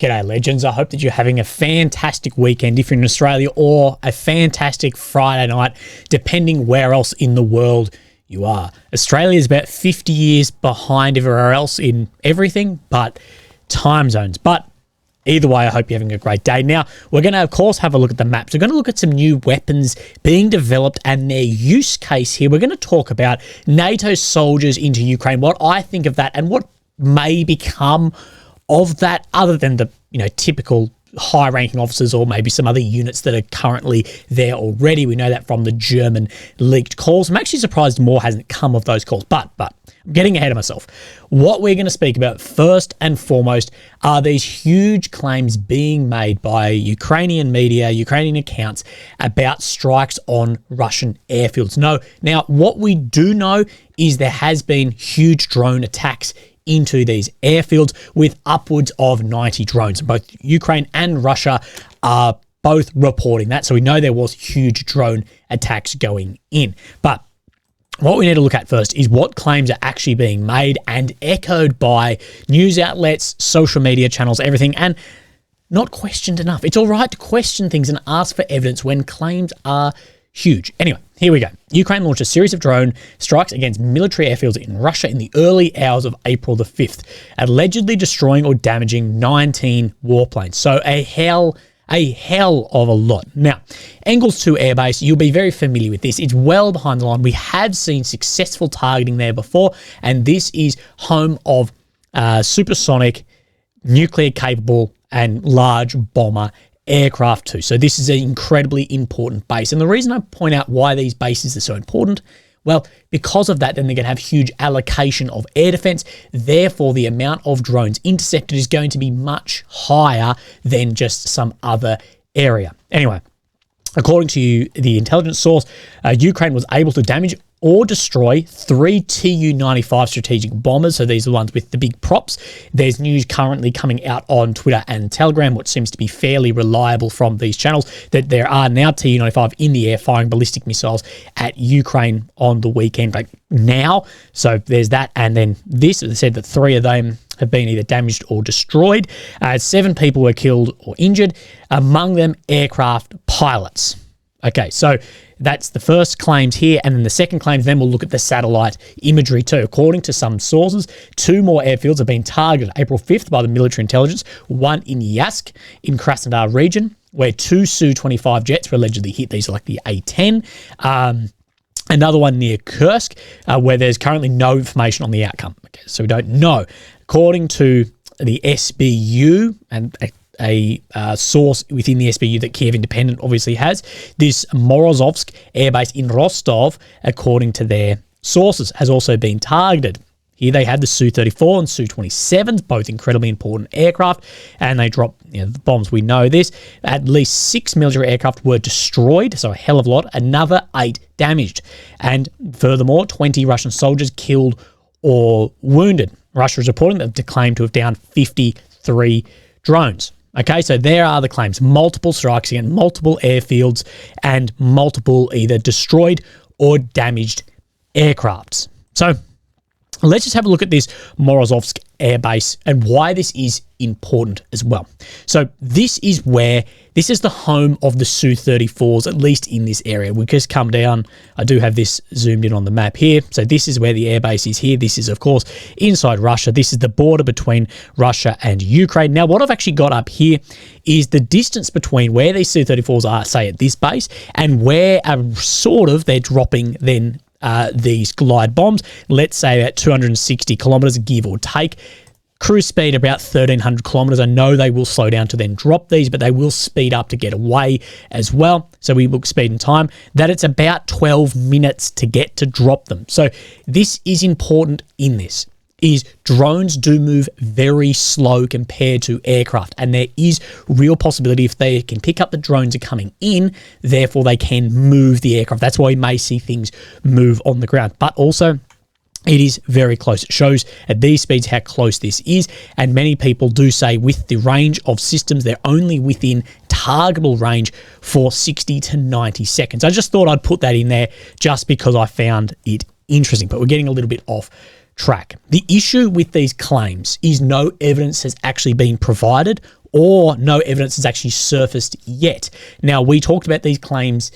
G'day legends, I hope that you're having a fantastic weekend if you're in Australia, or a fantastic Friday night, depending where else in the world you are. Australia is about 50 years behind everywhere else in everything but time zones. But either way, I hope you're having a great day. Now, we're going to, of course, have a look at the maps. We're going to look at some new weapons being developed and their use case here. We're going to talk about NATO soldiers into Ukraine, what I think of that and what may become of that, other than the typical high-ranking officers or maybe some other units that are currently there already. We know that from the German leaked calls. I'm actually surprised more hasn't come of those calls, but I'm getting ahead of myself. What we're going to speak about first and foremost are these huge claims being made by Ukrainian media, Ukrainian accounts about strikes on Russian airfields. Now, what we do know is there has been huge drone attacks into these airfields with upwards of 90 drones. Both Ukraine and Russia are both reporting that. So we know there was huge drone attacks going in. But what we need to look at first is what claims are actually being made and echoed by news outlets, social media channels, everything, and not questioned enough. It's all right to question things and ask for evidence when claims are huge. Anyway, here we go. Ukraine launched a series of drone strikes against military airfields in Russia in the early hours of April the 5th, allegedly destroying or damaging 19 warplanes. So a hell of a lot. Now, Engels 2 Air Base, you'll be very familiar with this. It's well behind the line. We have seen successful targeting there before, and this is home of supersonic, nuclear-capable, and large bomber aircraft too. So this is an incredibly important base. And the reason I point out why these bases are so important, well, because of that, then they're going to have huge allocation of air defense. Therefore, the amount of drones intercepted is going to be much higher than just some other area. Anyway, according to the intelligence source, Ukraine was able to damage or destroy 3 Tu-95 strategic bombers. So these are the ones with the big props. There's news currently coming out on Twitter and Telegram, which seems to be fairly reliable from these channels, that there are now Tu-95 in the air firing ballistic missiles at Ukraine on the weekend, like now. So there's that. And then this, they said that 3 of them have been either damaged or destroyed. 7 people were killed or injured, among them aircraft pilots. Okay, so that's the first claims here, and then the second claims, then we'll look at the satellite imagery too. According to some sources, 2 more airfields have been targeted April 5th by the military intelligence, one in Yask in Krasnodar region, where 2 Su-25 jets were allegedly hit. These are like the A-10. Another one near Kursk, where there's currently no information on the outcome. Okay, so we don't know. According to the SBU and a source within the SBU that Kiev Independent obviously has, this Moros Air Base in Rostov, according to their sources, has also been targeted. Here they had the Su-34 and Su-27s, both incredibly important aircraft, and they dropped the bombs. We know this. At least 6 military aircraft were destroyed, so a hell of a lot. Another 8 damaged. And furthermore, 20 Russian soldiers killed or wounded. Russia is reporting that they've claimed to have downed 53 drones. Okay, so there are the claims. Multiple strikes against multiple airfields and multiple either destroyed or damaged aircrafts. So let's just have a look at this Moros Air Base and why this is important as well. So this is the home of the Su-34s, at least in this area. We just come down. I do have this zoomed in on the map here. So this is where the airbase is here. This is, of course, inside Russia. This is the border between Russia and Ukraine. Now, what I've actually got up here is the distance between where these Su-34s are, say, at this base, and where they're dropping then these glide bombs, let's say at 260 kilometers, give or take. Cruise speed about 1,300 kilometers. I know they will slow down to then drop these, but they will speed up to get away as well. So we look speed and time, that it's about 12 minutes to get to drop them. So this is important in this, is drones do move very slow compared to aircraft. And there is real possibility if they can pick up the drones are coming in, therefore they can move the aircraft. That's why we may see things move on the ground. But also, it is very close. It shows at these speeds how close this is. And many people do say with the range of systems, they're only within targetable range for 60 to 90 seconds. I just thought I'd put that in there just because I found it interesting. But we're getting a little bit off track. The issue with these claims is no evidence has actually been provided or no evidence has actually surfaced yet. Now, we talked about these claims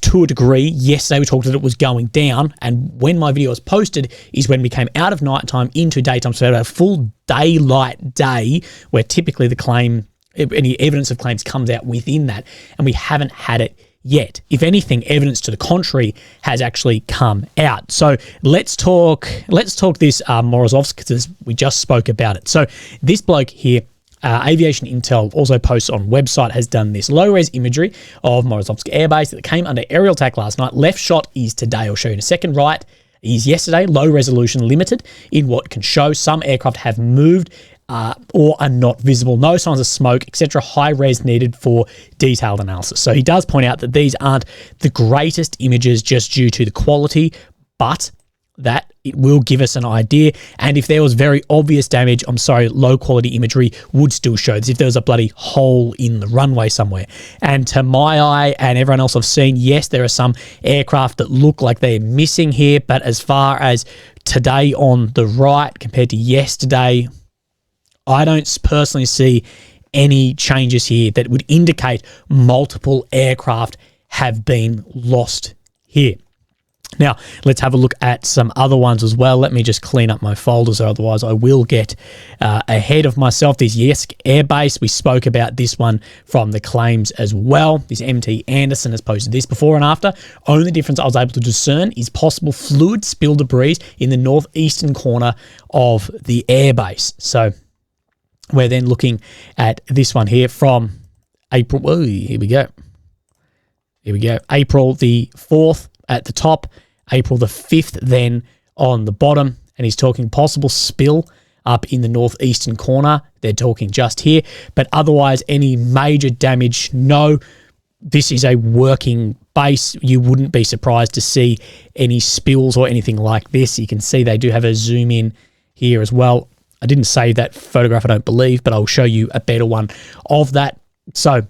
to a degree. Yesterday, we talked that it was going down, and when my video was posted is when we came out of nighttime into daytime, so a full daylight day where typically the claim, any evidence of claims comes out within that, and we haven't had it yet. If anything, evidence to the contrary has actually come out. So let's talk this Morozovsk, because we just spoke about it. So this bloke here, Aviation Intel, also posts on website, has done this low-res imagery of Morozovsk Air Base that came under aerial attack last night. Left shot is today. I'll show you in a second. Right is yesterday. Low resolution limited in what can show. Some aircraft have moved or are not visible. No signs of smoke, etc. High res needed for detailed analysis. So he does point out that these aren't the greatest images just due to the quality, but that it will give us an idea. And if there was very obvious damage, low quality imagery would still show this if there was a bloody hole in the runway somewhere. And to my eye and everyone else I've seen, yes, there are some aircraft that look like they're missing here, but as far as today on the right compared to yesterday, I don't personally see any changes here that would indicate multiple aircraft have been lost here. Now, let's have a look at some other ones as well. Let me just clean up my folders, or otherwise I will get ahead of myself. This Yesk Air Base, we spoke about this one from the claims as well. This MT Anderson has posted this before and after. Only difference I was able to discern is possible fluid spill debris in the northeastern corner of the airbase. So we're then looking at this one here from April. Oh, here we go. April the 4th at the top, April the 5th then on the bottom, and he's talking possible spill up in the northeastern corner. They're talking just here, but otherwise any major damage, no. This is a working base. You wouldn't be surprised to see any spills or anything like this. You can see they do have a zoom in here as well. I didn't save that photograph, I don't believe, but I'll show you a better one of that. So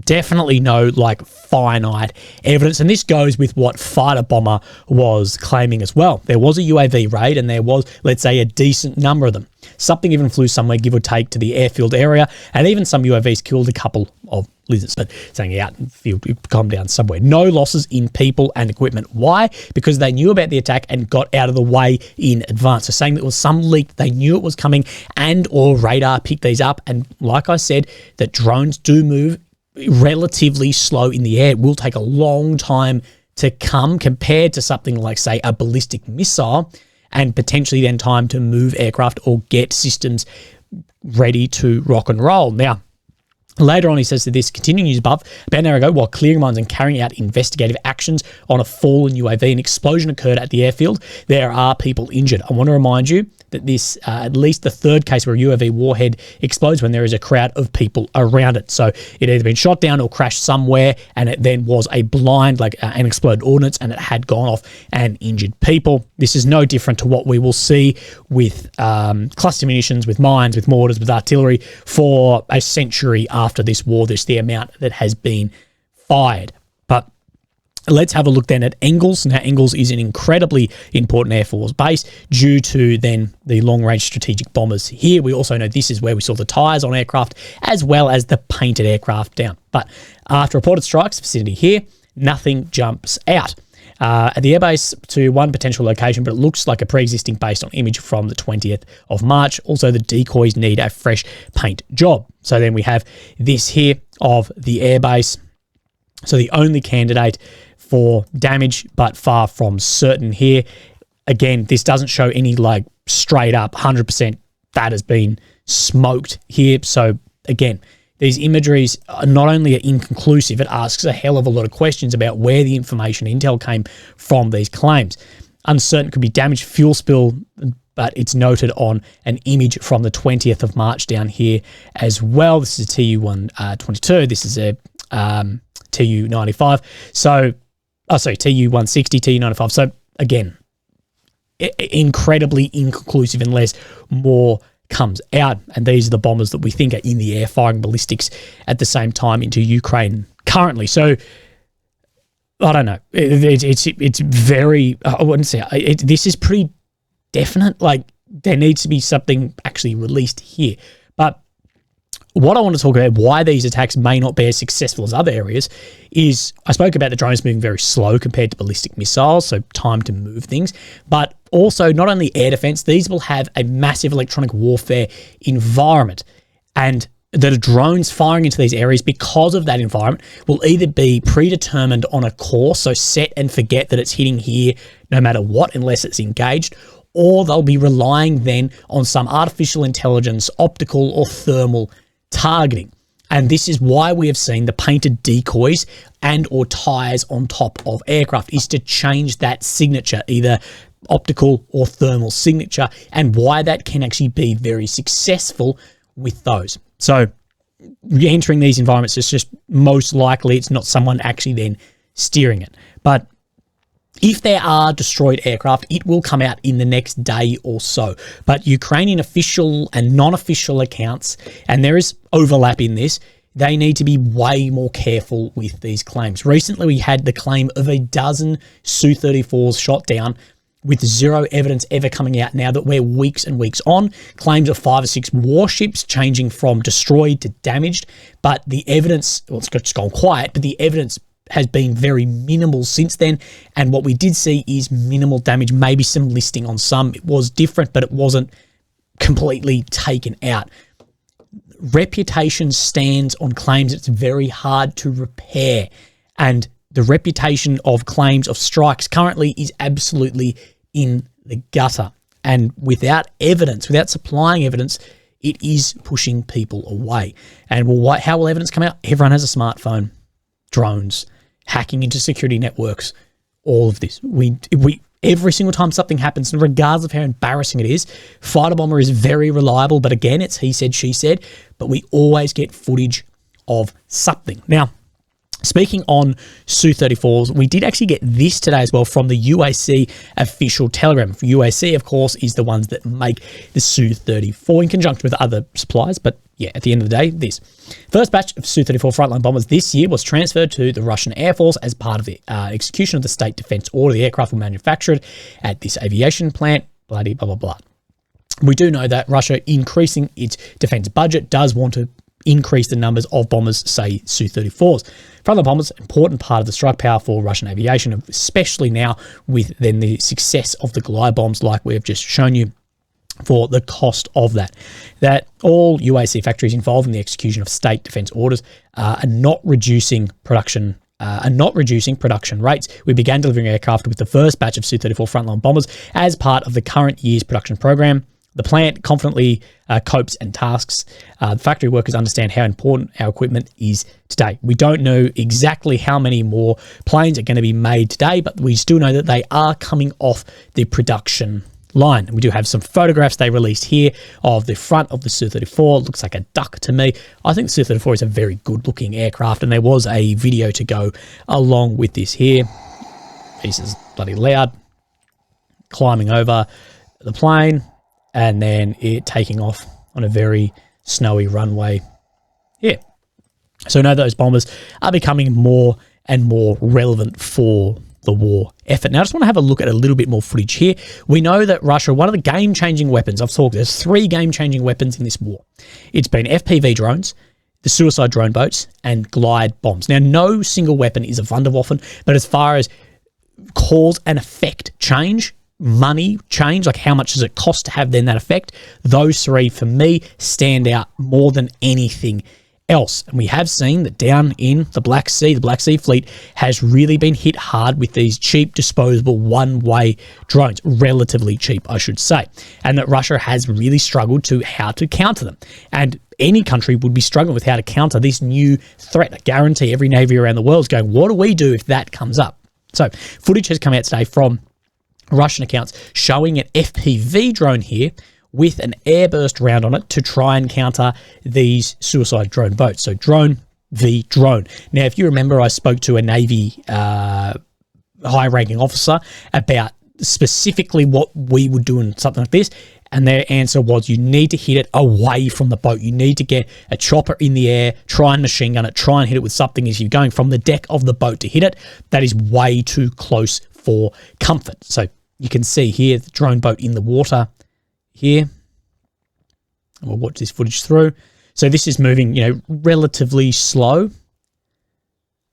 definitely no finite evidence, and this goes with what Fighter Bomber was claiming as well. There was a UAV raid, and there was, let's say, a decent number of them. Something even flew somewhere, give or take, to the airfield area, and even some UAVs killed a couple of lizards, but saying out in the field, calm down somewhere. No losses in people and equipment. Why? Because they knew about the attack and got out of the way in advance. So saying that it was some leak, they knew it was coming, and or radar picked these up, and like I said, that drones do move relatively slow in the air. It will take a long time to come compared to something like, say, a ballistic missile, and potentially then time to move aircraft or get systems ready to rock and roll. Now, later on, he says that this continuing news above, about an hour ago, while clearing mines and carrying out investigative actions on a fallen UAV, an explosion occurred at the airfield. There are people injured. I want to remind you that this, at least the third case where a UAV warhead explodes when there is a crowd of people around it. So it had either been shot down or crashed somewhere, and it then was a blind, an exploded ordnance, and it had gone off and injured people. This is no different to what we will see with cluster munitions, with mines, with mortars, with artillery for a century after this war. There's the amount that has been fired. But let's have a look then at Engels. Now, Engels is an incredibly important Air Force base due to then the long-range strategic bombers here. We also know this is where we saw the tyres on aircraft as well as the painted aircraft down. But after reported strikes, vicinity here, nothing jumps out. At the airbase to one potential location, but it looks like a pre-existing based on image from the 20th of March. Also, the decoys need a fresh paint job. So then we have this here of the airbase. So the only candidate for damage, but far from certain here. Again, this doesn't show any straight up 100% that has been smoked here. So again, these imageries are not only inconclusive, it asks a hell of a lot of questions about where the information intel came from these claims. Uncertain could be damage, fuel spill, but it's noted on an image from the 20th of March down here as well. This is a Tu-122. This is a Tu-95. So, Tu-160, Tu-95. So again, incredibly inconclusive unless more comes out, and these are the bombers that we think are in the air firing ballistics at the same time into Ukraine currently. So I don't know. It's very. I wouldn't say this is pretty definite. There needs to be something actually released here. But what I want to talk about, why these attacks may not be as successful as other areas, is I spoke about the drones moving very slow compared to ballistic missiles, so time to move things, but also not only air defense, these will have a massive electronic warfare environment, and the drones firing into these areas because of that environment will either be predetermined on a course, so set and forget that it's hitting here no matter what unless it's engaged, or they'll be relying then on some artificial intelligence, optical or thermal targeting. And this is why we have seen the painted decoys and or tires on top of aircraft, is to change that signature, either optical or thermal signature, and why that can actually be very successful with those. So re-entering these environments is just most likely it's not someone actually then steering it. But if there are destroyed aircraft, it will come out in the next day or so. But Ukrainian official and non-official accounts, and there is overlap in this, they need to be way more careful with these claims. Recently, we had the claim of a dozen Su-34s shot down with zero evidence ever coming out now that we're weeks and weeks on. Claims of 5 or 6 warships changing from destroyed to damaged. But the evidence, well, it's just gone quiet, but the evidence has been very minimal since then, and what we did see is minimal damage, maybe some listing on some. It was different, but it wasn't completely taken out. Reputation stands on claims. It's very hard to repair, and the reputation of claims of strikes currently is absolutely in the gutter, and without evidence, without supplying evidence, it is pushing people away. And how will evidence come out? Everyone has a smartphone. Drones, hacking into security networks, all of this. We every single time something happens, and regardless of how embarrassing it is, fighter bomber is very reliable, but again, it's he said, she said, but we always get footage of something. Now, speaking on Su-34s, we did actually get this today as well from the UAC official telegram. UAC, of course, is the ones that make the Su-34 in conjunction with other suppliers, but yeah, at the end of the day, this. First batch of Su-34 frontline bombers this year was transferred to the Russian Air Force as part of the execution of the state defense order. The aircraft were manufactured at this aviation plant, bloody blah, blah, blah. We do know that Russia, increasing its defense budget, does want to increase the numbers of bombers, say Su-34s. Frontline bombers, important part of the strike power for Russian aviation, especially now with then the success of the glide bombs like we have just shown you, for the cost of that. That all UAC factories involved in the execution of state defense orders are not reducing production rates. We began delivering aircraft with the first batch of Su-34 frontline bombers as part of the current year's production program. The plant confidently copes and tasks. The factory workers understand how important our equipment is today. We don't know exactly how many more planes are going to be made today, but we still know that they are coming off the production line. We do have some photographs they released here of the front of the Su-34. It looks like a duck to me. I think the Su-34 is a very good looking aircraft, and there was a video to go along with this here. This is bloody loud. Climbing over the plane and then it taking off on a very snowy runway here. So now those bombers are becoming more and more relevant for the war effort. Now, I just want to have a look at a little bit more footage here. We know that Russia, one of the game-changing weapons, there's 3 game-changing weapons in this war. It's been FPV drones, the suicide drone boats, and glide bombs. Now, no single weapon is a Wunderwaffen, but as far as cause and effect change, money change, like how much does it cost to have then that effect, those 3 for me stand out more than anything else. And we have seen that down in the Black Sea Fleet has really been hit hard with these cheap, disposable, one-way drones, relatively cheap, I should say, and that Russia has really struggled to how to counter them. And any country would be struggling with how to counter this new threat. I guarantee every navy around the world is going, what do we do if that comes up? So footage has come out today from Russian accounts showing an FPV drone here with an airburst round on it to try and counter these suicide drone boats. So drone v drone. Now, if you remember, I spoke to a Navy high-ranking officer about specifically what we would do in something like this, and their answer was you need to hit it away from the boat. You need to get a chopper in the air, try and machine gun it, try and hit it with something as you're going from the deck of the boat to hit it. That is way too close for comfort. So you can see here the drone boat in the water here. We'll watch this footage through. So this is moving, relatively slow.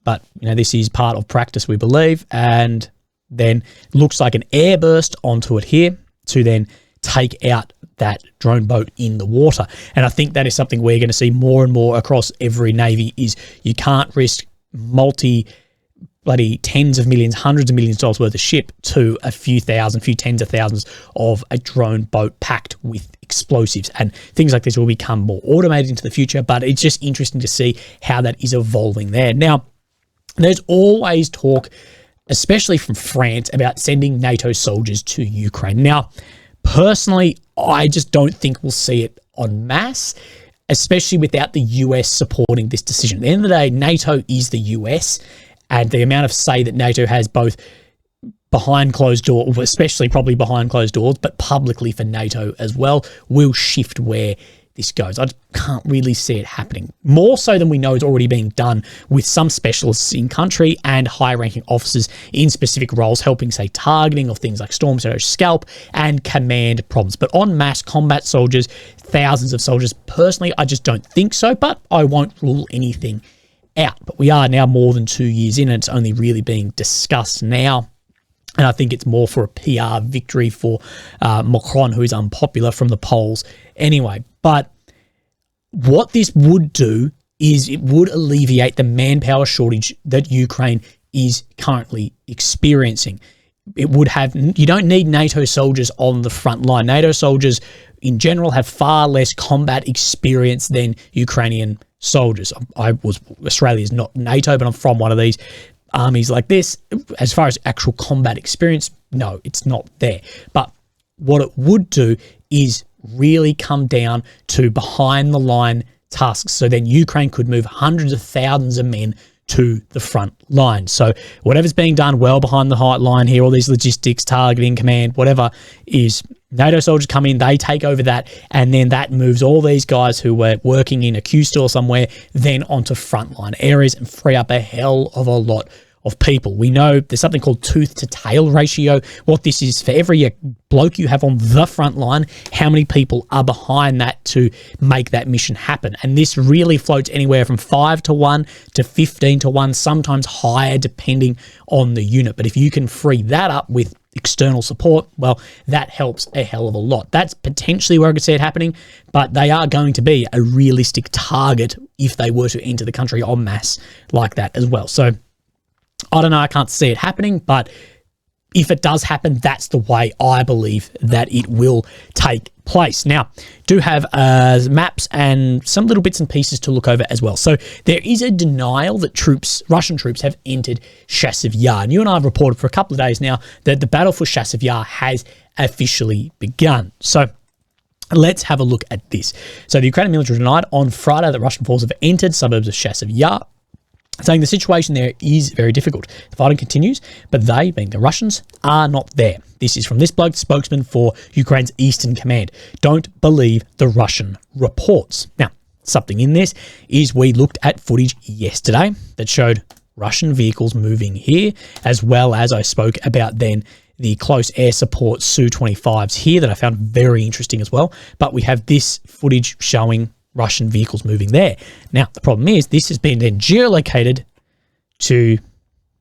But, this is part of practice, we believe. And then looks like an airburst onto it here to then take out that drone boat in the water. And I think that is something we're going to see more and more across every Navy is you can't risk bloody tens of millions, hundreds of millions of dollars worth of ship to a few tens of thousands of a drone boat packed with explosives. And things like this will become more automated into the future, but it's just interesting to see how that is evolving there. Now, there's always talk, especially from France, about sending NATO soldiers to Ukraine. Now, personally, I just don't think we'll see it en masse, especially without the US supporting this decision. At the end of the day, NATO is the US, and the amount of say that NATO has both behind closed doors, especially probably behind closed doors, but publicly for NATO as well, will shift where this goes. I can't really see it happening. More so than we know is already being done with some specialists in country and high-ranking officers in specific roles, helping, say, targeting of things like Storm Shadow, Scalp, and command problems. But en masse combat soldiers, thousands of soldiers, personally, I just don't think so, but I won't rule anything out. But we are now more than 2 years in, and it's only really being discussed now. And I think it's more for a PR victory for Macron, who is unpopular from the polls anyway. But what this would do is it would alleviate the manpower shortage that Ukraine is currently experiencing. It would have, you don't need NATO soldiers on the front line. NATO soldiers in general have far less combat experience than Ukrainian soldiers. Australia's not NATO, but I'm from one of these armies like this. As far as actual combat experience, no, it's not there. But what it would do is really come down to behind the line tasks. So then Ukraine could move hundreds of thousands of men to the front line. So whatever's being done well behind the line here, all these logistics, targeting, command, whatever, is NATO soldiers come in, they take over that, and then that moves all these guys who were working in a Q store somewhere then onto frontline areas and free up a hell of a lot of people. We know there's something called tooth to tail ratio. What this is, for every bloke you have on the front line, how many people are behind that to make that mission happen? And this really floats anywhere from 5 to 1 to 15 to 1, sometimes higher depending on the unit. But if you can free that up with external support, well, that helps a hell of a lot. That's potentially where I could see it happening, but they are going to be a realistic target if they were to enter the country en masse like that as well. So I don't know, I can't see it happening, but if it does happen, that's the way I believe that it will take place. Now, do have maps and some little bits and pieces to look over as well. So there is a denial that Russian troops have entered Chasiv Yar. And you and I have reported for a couple of days now that the battle for Chasiv Yar has officially begun. So let's have a look at this. So the Ukrainian military denied on Friday that Russian forces have entered suburbs of Chasiv Yar, saying the situation there is very difficult. The fighting continues, but they, being the Russians, are not there. This is from this bloke, spokesman for Ukraine's Eastern Command. Don't believe the Russian reports. Now, something in this is we looked at footage yesterday that showed Russian vehicles moving here, as well as I spoke about then the close air support Su-25s here that I found very interesting as well. But we have this footage showing Russian vehicles moving there. Now, the problem is this has been then geolocated to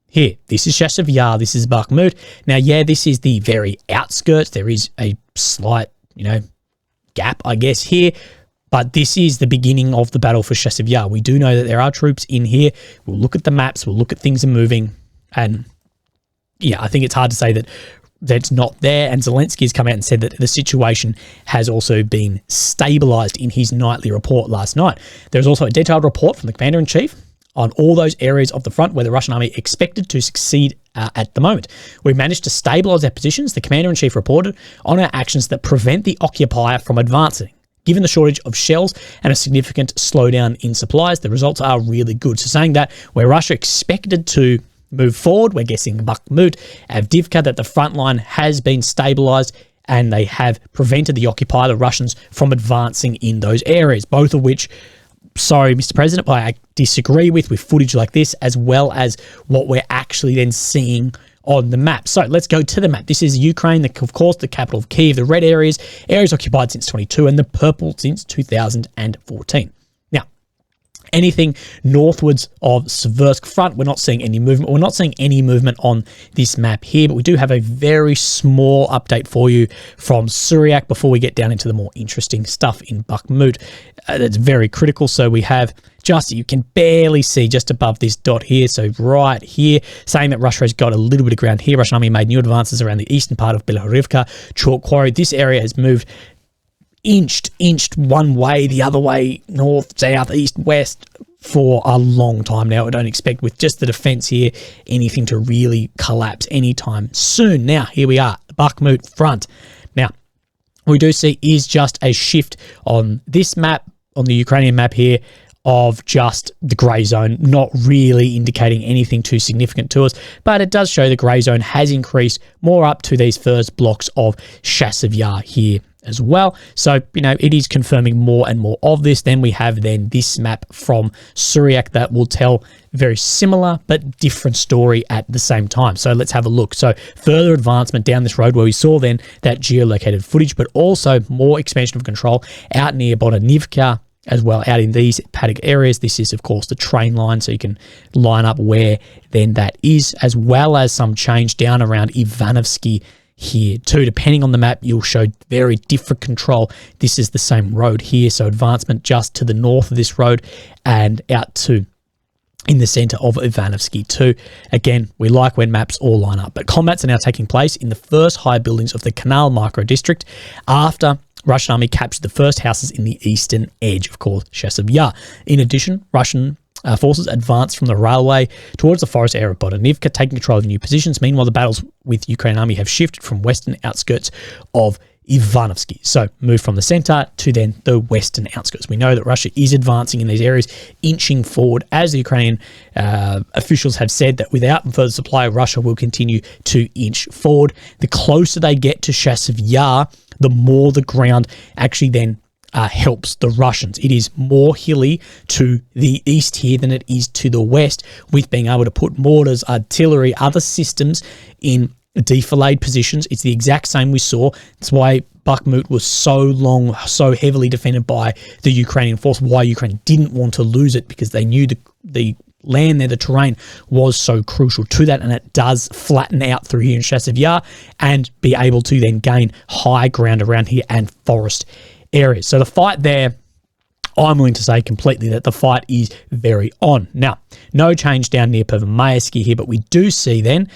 here. This is Chasiv Yar, this is Bakhmut. Now, yeah, this is the very outskirts. There is a slight, gap, I guess, here, but this is the beginning of the battle for Chasiv Yar. We do know that there are troops in here. We'll look at the maps, we'll look at things are moving, and yeah, I think it's hard to say that that's not there. And Zelensky has come out and said that the situation has also been stabilized in his nightly report last night. There's also a detailed report from the commander-in-chief on all those areas of the front where the Russian army expected to succeed at the moment. We've managed to stabilize our positions. The commander-in-chief reported on our actions that prevent the occupier from advancing. Given the shortage of shells and a significant slowdown in supplies, the results are really good. So saying that where Russia expected to move forward, we're guessing Bakhmut, Avdiivka, that the front line has been stabilized and they have prevented the occupier, the Russians, from advancing in those areas, both of which, sorry, Mr. President, I disagree with footage like this, as well as what we're actually then seeing on the map. So let's go to the map. This is Ukraine, of course, the capital of Kyiv, the red areas occupied since 22 and the purple since 2014. anything northwards of Seversk front, we're not seeing any movement. We're not seeing any movement on this map here, but we do have a very small update for you from Syriac before we get down into the more interesting stuff in Bakhmut. That's very critical. So we have just, you can barely see just above this dot here, so right here, saying that Russia has got a little bit of ground here. Russian army made new advances around the eastern part of Belorivka, Chalk Quarry. This area has moved inched one way, the other way, north, south, east, west, for a long time now. I don't expect, with just the defense here, anything to really collapse anytime soon. Now, here we are, Bakhmut front. Now, what we do see is just a shift on this map, on the Ukrainian map here, of just the grey zone, not really indicating anything too significant to us, but it does show the grey zone has increased more up to these first blocks of Chasiv Yar here as well. So, you know, it is confirming more and more of this. Then we have this map from Syriac that will tell very similar but different story at the same time. So let's have a look. So further advancement down this road where we saw then that geolocated footage, but also more expansion of control out near Bonanivka as well, out in these paddock areas. This is, of course, the train line, so you can line up where then that is, as well as some change down around Ivanovsky here too. Depending on the map, you'll show very different control. This is the same road here, so advancement just to the north of this road and out to in the center of Ivanovsky too. Again, we like when maps all line up, but combats are now taking place in the first high buildings of the Canal micro district after Russian army captured the first houses in the eastern edge, of course, Chasiv Yar. In addition, Russian forces advanced from the railway towards the forest area of Bodanivka, taking control of new positions. Meanwhile, the battles with Ukrainian army have shifted from western outskirts of Ivanovsky. So move from the center to then the western outskirts. We know that Russia is advancing in these areas, inching forward, as the Ukrainian officials have said that without further supply, Russia will continue to inch forward. The closer they get to Chasiv Yar, the more the ground actually then helps the Russians. It is more hilly to the east here than it is to the west, with being able to put mortars, artillery, other systems in defilade positions. It's the exact same we saw. That's why Bakhmut was so long, so heavily defended by the Ukrainian force, why Ukraine didn't want to lose it, because they knew the land there, the terrain was so crucial to that, and it does flatten out through here in Chasiv Yar and be able to then gain high ground around here and forest areas. So the fight there, I'm willing to say completely that the fight is very on. Now, no change down near Pervomayevsky here, but we do see then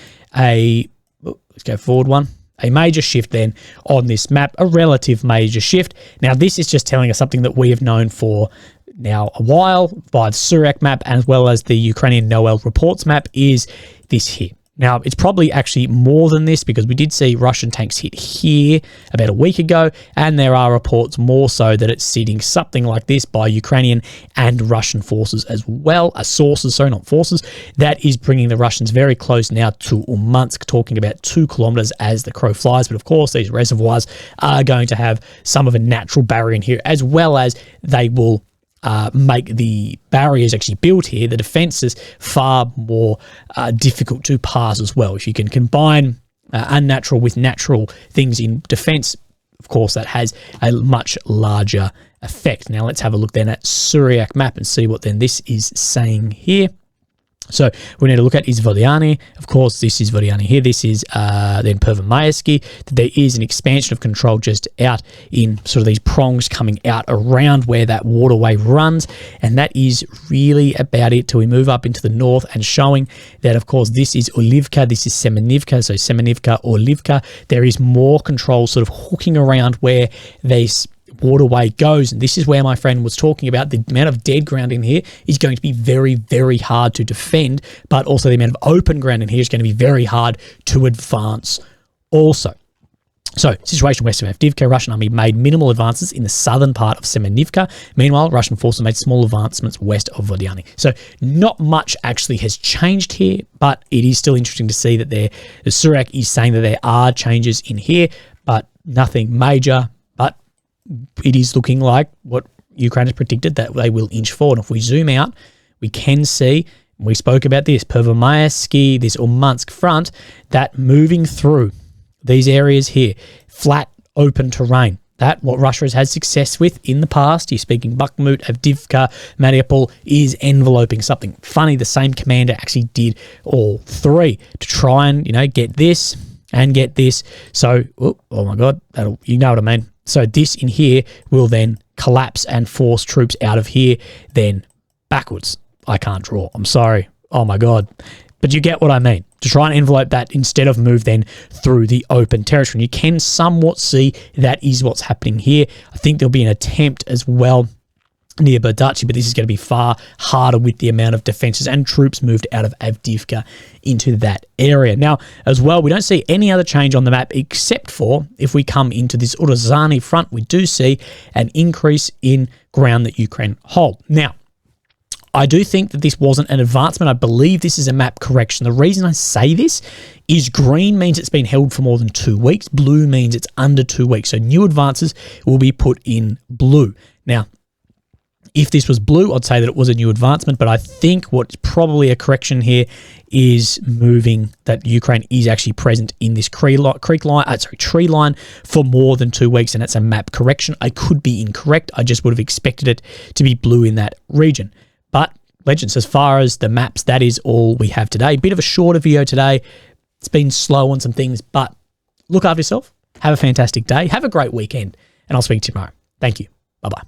let's go forward one. A major shift then on this map, a relative major shift. Now, this is just telling us something that we have known for now a while by the Syriac map, as well as the Ukrainian Noel reports map, is this here. Now, it's probably actually more than this, because we did see Russian tanks hit here about a week ago, and there are reports more so that it's sitting something like this by Ukrainian and Russian forces as well. Sources, sorry, not forces. That is bringing the Russians very close now to Urmansk, talking about 2 kilometers as the crow flies. But of course, these reservoirs are going to have some of a natural barrier in here, as well as they will make the barriers actually built here, the defenses, far more difficult to pass as well. If you can combine unnatural with natural things in defense, of course, that has a much larger effect. Now, let's have a look then at Syriac map and see what then this is saying here. So we need to look at Izvolyani. Of course, this is Volyani here. This is then Pervomayevsky. There is an expansion of control just out in sort of these prongs coming out around where that waterway runs. And that is really about it till we move up into the north and showing that, of course, this is Olivka. This is Semenivka. So Semenivka, Olivka. There is more control sort of hooking around where this waterway goes, and this is where my friend was talking about the amount of dead ground in here is going to be very, very hard to defend, but also the amount of open ground in here is going to be very hard to advance also. So, situation west of Avdiivka, Russian army made minimal advances in the southern part of Semenivka. Meanwhile, Russian forces made small advancements west of Volyani. So, not much actually has changed here, but it is still interesting to see that the Syriac is saying that there are changes in here, but nothing major. But it is looking like what Ukraine has predicted, that they will inch forward. If we zoom out, we can see, we spoke about this, Pervomayevsky, this Urmansk front, that moving through these areas here, flat, open terrain, that what Russia has had success with in the past, you're speaking Bakhmut, Avdiivka, Mariupol, is enveloping something. Funny, the same commander actually did all three to try and, get this and get this. So, oh my God, you know what I mean. So this in here will then collapse and force troops out of here, then backwards. I can't draw. I'm sorry. Oh my God. But you get what I mean. To try and envelope that instead of move then through the open territory. And you can somewhat see that is what's happening here. I think there'll be an attempt as well near Badachi, but this is going to be far harder with the amount of defenses and troops moved out of Avdiivka into that area. Now, as well, we don't see any other change on the map except for if we come into this Uruzhany front, we do see an increase in ground that Ukraine hold. Now, I do think that this wasn't an advancement. I believe this is a map correction. The reason I say this is green means it's been held for more than 2 weeks. Blue means it's under 2 weeks. So new advances will be put in blue. Now, if this was blue, I'd say that it was a new advancement, but I think what's probably a correction here is moving that Ukraine is actually present in this tree line for more than 2 weeks, and that's a map correction. I could be incorrect. I just would have expected it to be blue in that region. But, legends, as far as the maps, that is all we have today. Bit of a shorter video today. It's been slow on some things, but look after yourself. Have a fantastic day. Have a great weekend, and I'll speak to you tomorrow. Thank you. Bye-bye.